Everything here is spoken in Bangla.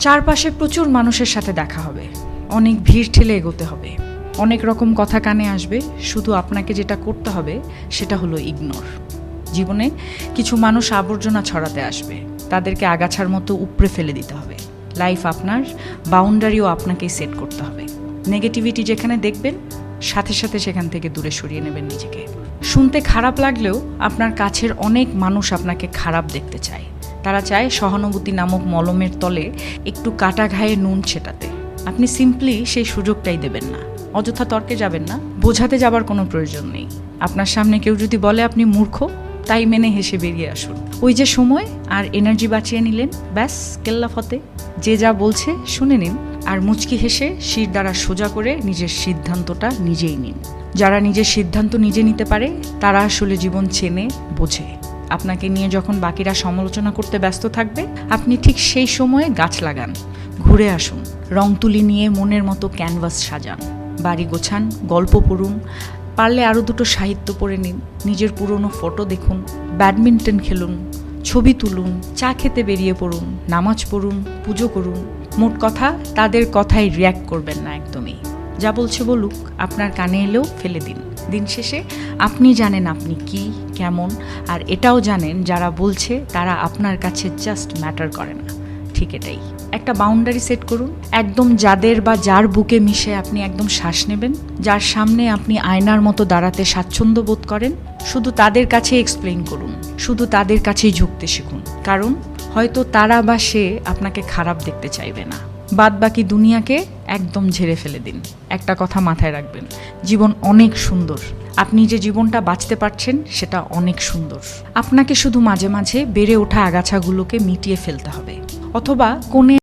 চারপাশে প্রচুর মানুষের সাথে দেখা হবে, অনেক ভিড় ঠেলে এগোতে হবে, অনেক রকম কথা কানে আসবে। শুধু আপনাকে যেটা করতে হবে সেটা হলো ইগনোর। জীবনে কিছু মানুষ আবর্জনা ছড়াতে আসবে, তাদেরকে আগাছার মতো উপড়ে ফেলে দিতে হবে। লাইফ আপনার, বাউন্ডারিও আপনাকেই সেট করতে হবে। নেগেটিভিটি যেখানে দেখবেন সাথে সাথে সেখান থেকে দূরে সরিয়ে নেবেন নিজেকে। শুনতে খারাপ লাগলেও আপনার কাছের অনেক মানুষ আপনাকে খারাপ দেখতে চায়। তারা চায় সহানুভূতি নামক মলমের তলে একটু কাটা ঘায়ে নুন ছেটাতে। আপনি সিম্পলি সেই সুযোগটাই দেবেন না। অযথা তর্কে যাবেন না, বোঝাতে যাবার কোনো প্রয়োজন নেই। আপনার সামনে কেউ যদি বলে আপনি মূর্খ, তাই মেনে হেসে বেরিয়ে আসুন। ওই যে সময় আর এনার্জি বাঁচিয়ে নিলেন, ব্যাস কেল্লা ফতে। যে যা বলছে শুনে নিন, আর মুচকি হেসে শির দ্বারা সোজা করে নিজের সিদ্ধান্তটা নিজেই নিন। যারা নিজের সিদ্ধান্ত নিজে নিতে পারে তারা আসলে জীবন চেনে, বোঝে। আপনাকে নিয়ে যখন বাকিরা সমালোচনা করতে ব্যস্ত থাকবে, আপনি ঠিক সেই সময়ে গাছ লাগান, ঘুরে আসুন, রং তুলি নিয়ে মনের মতো ক্যানভাস সাজান, বাড়ি গোছান, গল্প পড়ুন, পারলে আরও দুটো সাহিত্য পড়ে নিন, নিজের পুরনো ফটো দেখুন, ব্যাডমিন্টন খেলুন, ছবি তুলুন, চা খেতে বেরিয়ে পড়ুন, নামাজ পড়ুন, পুজো করুন। মোট কথা, তাদের কথায় রিয়্যাক্ট করবেন না একদমই। যা বলছে বলুক, আপনার কানে এলেও ফেলে দিন। দিন শেষে আপনি জানেন আপনি কি, কেমন, আর এটাও জানেন যারা বলছে তারা আপনার কাছে জাস্ট ম্যাটার করে না। ঠিক এটাই। একটা বাউন্ডারি সেট করুন, একদম যাদের বা যার বুকে মিশে আপনি একদম শ্বাস নেবেন, যার সামনে আপনি আয়নার মতো দাঁড়াতে স্বাচ্ছন্দ্য বোধ করেন, শুধু তাদের কাছে এক্সপ্লেইন করুন, শুধু তাদের কাছেই ঝুঁকতে শিখুন। কারণ হয়তো তারা বা সে আপনাকে খারাপ দেখতে চাইবে না। বাদ বাকি দুনিয়াকে একদম ঝেড়ে ফেলে দিন। একটা কথা মাথায় রাখবেন, জীবন অনেক সুন্দর। আপনি যে জীবনটা বাঁচতে পারছেন সেটা অনেক সুন্দর। আপনাকে শুধু মাঝে মাঝে বেড়ে ওঠা আগাছাগুলোকে মিটিয়ে ফেলতে হবে, অথবা কোণে